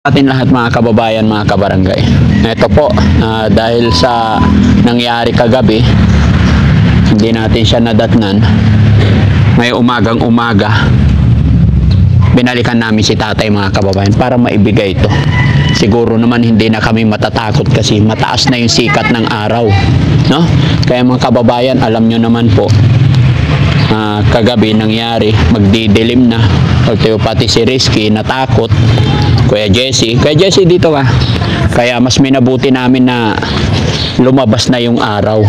Atin lahat mga kababayan, mga kabarangay. Ito po, dahil sa nangyari kagabi, hindi natin siya nadatnan. May umagang umaga, binalikan namin si tatay mga kababayan para maibigay ito. Siguro naman hindi na kami matatakot kasi mataas na yung sikat ng araw, no? Kaya mga kababayan, alam nyo naman po, kagabi nangyari, magdidilim na. Pati si Rizky natakot. Kuya Jesse dito ka. Kaya mas minabuti namin na lumabas na yung araw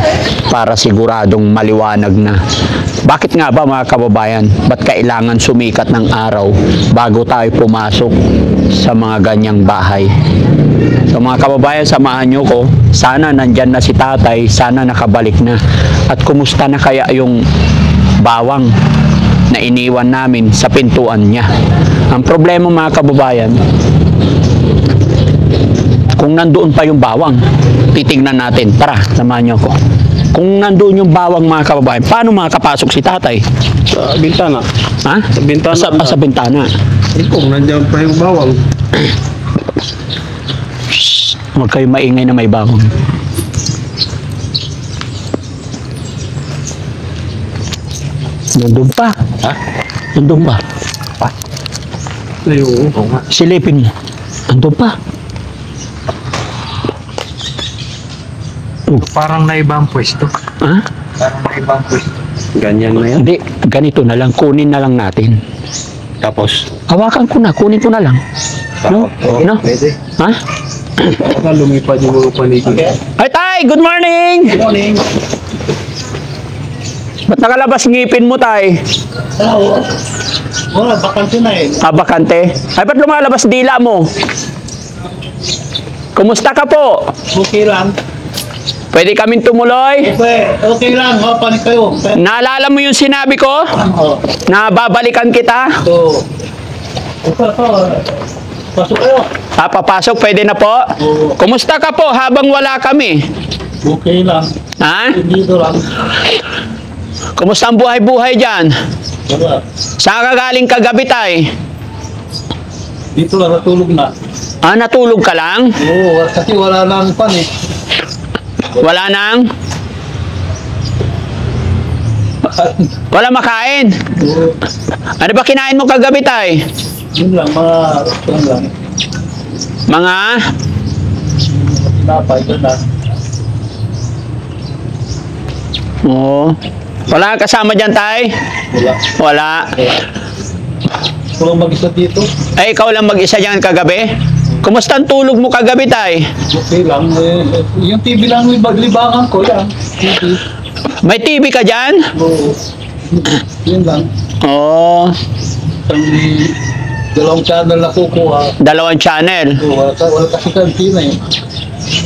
para siguradong maliwanag na. Bakit nga ba mga kababayan? Ba't kailangan sumikat ng araw bago tayo pumasok sa mga ganyang bahay? So mga kababayan, samahan nyo ko. Sana nandyan na si tatay, sana nakabalik na. At kumusta na kaya yung bawang na iniwan namin sa pintuan niya? Ang problema mga kababayan, kung nandoon pa yung bawang, titignan natin. Tara, samahan niyo ako. Kung nandoon yung bawang mga kababayan, paano makakapasok si tatay? Sa bintana. Ha? Sa bintana. Sa bintana. Kung nandiyan pa yung bawang. Shhh, huwag kayo maingay na may bawang. Nandun pa. Ha? Nandun pa. Ayun. Silipin mo. Nandun pa. Parang naibang pwesto. Ha? Parang naibang pwesto. Ganyan na yan. Hindi, ganito na lang. Kunin na lang natin. Tapos? Hawakan ko na. Kunin ko na lang. No? No? Pwede. Ha? Baka lumipad yung mga paligid. Ay, tay! Good morning! Good morning. Ba't nakalabas ngipin mo, tay? Oo. Wala, bakante na eh. Bakante? Ay, ba't lumalabas dila mo? Kumusta ka po? Okay lang. Pwede kaming tumuloy? Okay lang. Panik kayo. Naalala mo yung sinabi ko? Oo. Na babalikan kita? So, pasok kayo. Papasok, pwede na po? Oo. Kumusta ka po habang wala kami? Okay lang. Ha? Dito lang. Kumusta ang buhay-buhay dyan? Wala. Saan ka galing kagabi, tay? Dito lang natulog na. Natulog ka lang? Oo, kasi wala nang pan eh. Wala nang? Wala makain? Oo. Ano ba kinain mo kagabi, tay? Yun lang, yun lang. Mga? Tinapay, yun lang. Oo. Wala kang kasama dyan, tay? Wala. Wala. Walang mag-isa dito. Ay, ikaw lang mag-isa dyan kagabi? Kumusta ang tulog mo kagabi, tay? Okay lang. Yung TV lang yung libangan ko yan. TV. May TV ka dyan? Oo. Yun lang. Oo. Dalawang channel na kukuha. Dalawang channel. Oo, wala kasi kantina eh.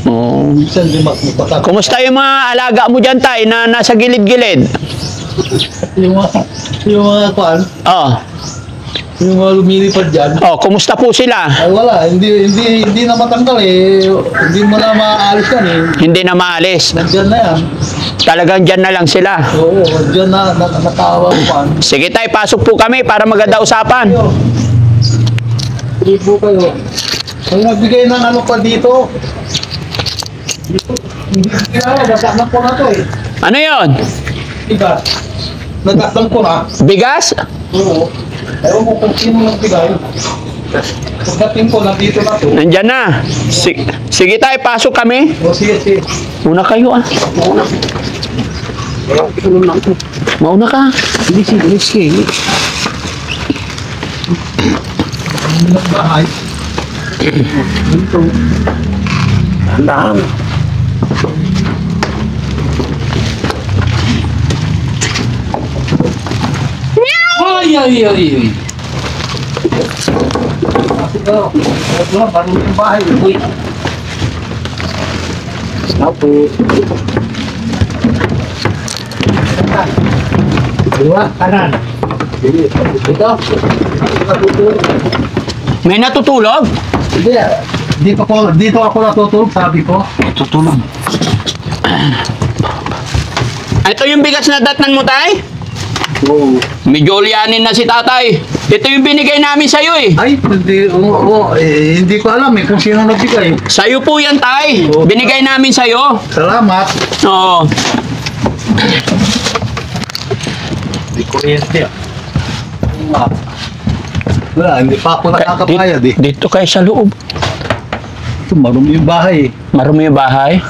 Oo. Minsan di magpapatap. Kumusta yung mga alaga mo dyan, tay, na nasa gilid-gilid? Yung mga kwan, Oh. yung mga lumilipad dyan. Oh, kumusta po sila? Ay wala, hindi na matanggal eh. Hindi mo na maaalis yan eh. Hindi na maalis. Nandyan na yan. Talagang dyan na lang sila. Oo, nandyan na nakawang kwan. Sige, tay, pasok po kami para maganda usapan. Libo kayo. Kung nagbigay ng ano pa dito, hindi kaya, nagkaklang ko na to eh. Ano yon? Bigas. Nagkaklang ko na. Bigas? Oo. Ayaw mo kung sino nagbigay. Pagdating ko, nandito na to. Nandyan na. Sige, tay, pasok kami. O sige, sige. Una kayo, Mauna ka. Sige. Bahay. Dito. Tandaan. Ay. Wala, bago yung bahay. Apo. Dua, kanan. Ito. May natutulog? Hindi. Dito ako natutulog, sabi ko. Tutulog. Ito yung bigas na datnan mo, tay? Oo. Medyo ulyanin na si tatay. Ito yung binigay namin sa'yo eh. Ay, hindi ko alam kung sino nagbigay. Sa'yo po yan, tay. Binigay namin sa'yo. Salamat. Oo. Hindi kuryente Wala, hindi pa ako nakakabayad eh. Dito kayo sa loob. Ito, marumi yung bahay eh. Marumi yung bahay.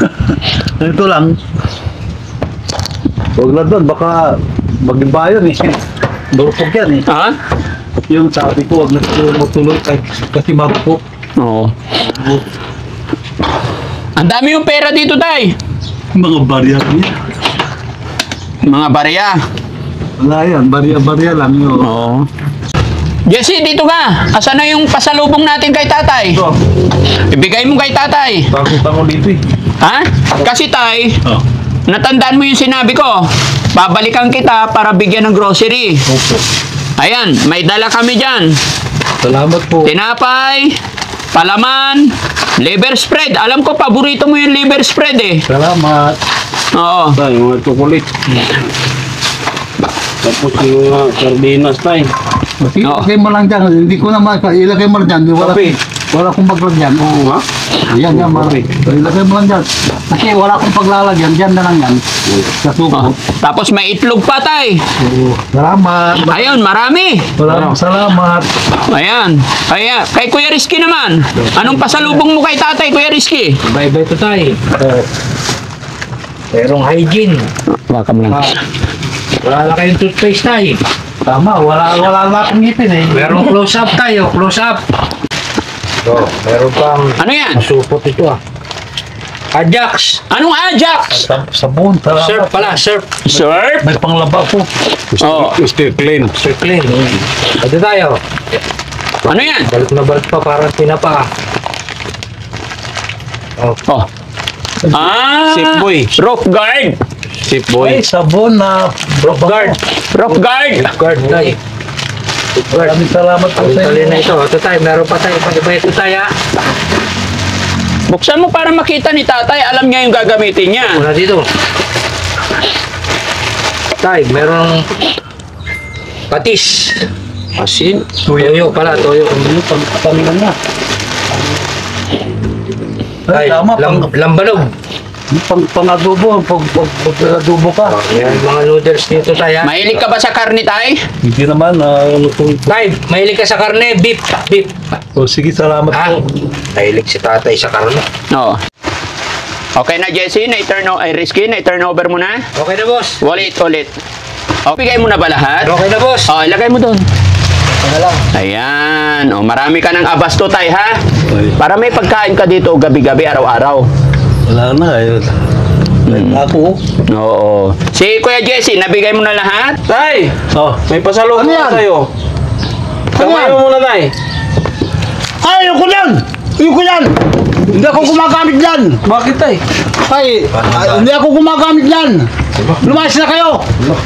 Ito lang. Huwag na doon, baka maging bayan eh. Durpog yan eh. Ha? Yung sabi ko, huwag na tuloy kasi mabukok. Oo. Ang dami yung pera dito, tay. Mga barya niya. Mga barya. Wala yan, barya lang yun. Oo. Jesse, dito ka. Asan na yung pasalubong natin kay tatay? Ito, Ibigay mo kay tatay. bakit ako dito eh. Ha? Kasi tay, Oh. natandaan mo yung sinabi ko. Babalikan kita para bigyan ng grocery. Opo. Ayan, may dala kami dyan. Salamat po. Tinapay, palaman, liver spread. Alam ko, paborito mo yung liver spread eh. Salamat. Oo. Tay, mga chocolate. Tapos yung mga sardinas, tay. Ilagay mo lang dyan. Hindi ko naman, ilagay mo lang dyan. Wala akong paglagyan. Oo nga. Yan, Mari. Ilagay mo lang dyan. Kasi wala akong paglalagyan. Dyan na lang yan. Sa Oh. suko. Tapos may itlog pa tay. Oo. Salamat. Ayun, marami. Salamat. Ayan. Kaya, kay Kuya Rizky naman. Anong pasalubong mo kay tatay, Kuya Rizky? Bye-bye to, tay. Merong hygiene. Baka mo lang. Wala na kayong toothpaste, tay. Tama, wala na akong ngipin eh. Merong close-up tayo, close-up. Meron pang Ano yan? supot ito ah. Ajax. Anong Ajax? Sabon. Surf Salamat. pala, surf. Surf? May panglaba po. Oh. Mr. Clean. Mr. Clean. Ito tayo. Ano yan? Balik na balik pa, parang pinapa. Oh. Oh. Ah! Safe boy. Rock guard. Safe Ay, sabon na Rock guard. Rock guard. Rock guard tayo. Maraming salamat po sa Tali na inyo. ito. Ito tayo. Meron pa tayo. Pag-iba ito tayo. Buksan mo para makita ni tatay. Alam niya yung gagamitin niya. Muna dito. Tay, merong patis. Asin. Toyo pala, toyo. Pagpapamilan na. Tay, Ay, tama, lambanog. pang-adobo, pag-adobo ka. May mga noodles dito tayo. Mahilig ka ba sa karne tay? Hindi naman, Tay, mahilig ka sa karne, beef. Beef. O sige, salamat Ah, po. mahilig si tatay sa karne. Oo. Okay na, Jesse. Na-turn Rizky, na-turn over mo na. Okay na, boss. Ulit. O, bigay mo na ba lahat? Okay na, boss. O, ilagay mo doon. Ano lang. Ayan. O, marami ka ng abasto tay, ha? Para may pagkain ka dito gabi-gabi, araw-araw. Wala na, ayun. Ako. Oo. Si Kuya Jesse, nabigay mo na lahat? Tay, Oh. may pasalubong Ano yan? sa'yo. Kamay mo muna, tay. Ay, ayoko yan! Ayoko yan! Hindi ako gumagamit yan! Bakit, tay? Ay, hindi ako gumagamit yan! Lumayas na kayo!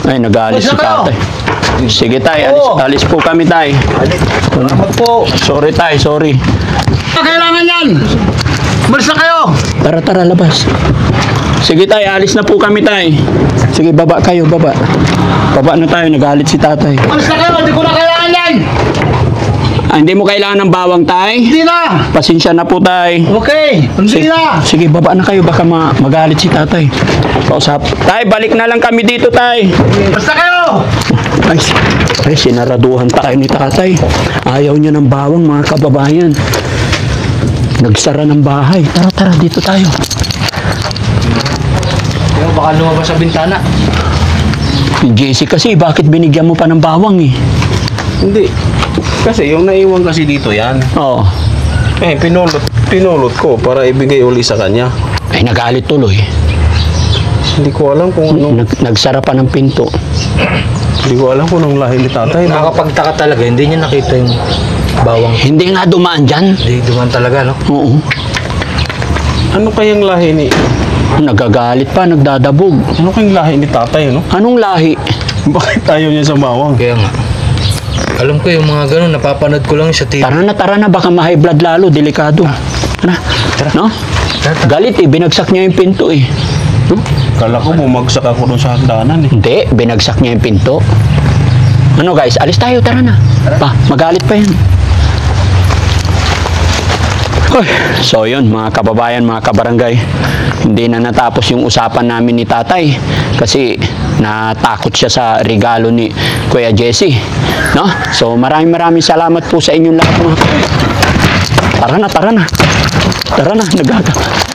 Ay, nag-aalis si Basta kayo. tatay. Sige tay, Oo. alis po kami tay. Salamat po! Sorry tay, sorry. Kailangan yan! Malis na kayo! Tara, labas. Sige tay, alis na po kami tay. Sige, baba kayo, baba. Baba na tayo, nagalit si tatay. Malis na kayo! Hindi ko na kailangan yan! Ah, hindi mo kailangan ng bawang tay? Hindi na! Pasensya na po tay. Okay! Hindi na! Sige, baba na kayo, baka magalit si tatay. Kausap. Tay, balik na lang kami dito tay. Basta kayo! Ay, sinaraduhan tayo ni tatay. Ayaw niya ng bawang mga kababayan. Nagsara ng bahay. Tara, dito tayo. Yo, baka lumabas sa bintana. Jesse kasi, bakit binigyan mo pa ng bawang eh? Hindi. Kasi yung naiwan kasi dito yan. Oo. Eh, pinulot ko para ibigay uli sa kanya. Ay, nagalit tuloy. Hindi ko alam kung anong, Nagsara pa ng pinto. hindi ko alam kung anong lahi ni tatay. Nakakapagtaka talaga, hindi niya nakita yung bawang. Hindi nga dumaan dyan. Hindi duman talaga, no? Oo. Ano kayang lahi ni... Nagagalit pa, nagdadabog. Ano kayang lahi ni tatay, no? Anong lahi? Bakit ayaw niya sa bawang? Kaya nga. Alam ko yung mga ganun, napapanood ko lang sa TV. Tara na, baka ma-high blood lalo, delikado. Tara. No? Galit eh, binagsak niya yung pinto eh. No? Kala ko bumagsak ako dun sa hagdanan eh. Hindi, binagsak niya yung pinto. Ano guys, alis tayo, tara na. Pa, magalit pa yan. Uy, so yun mga kababayan, mga kabarangay, hindi na natapos yung usapan namin ni tatay kasi natakot siya sa regalo ni Kuya Jesse, no? So maraming salamat po sa inyong lahat mga. Tara na, nagaga.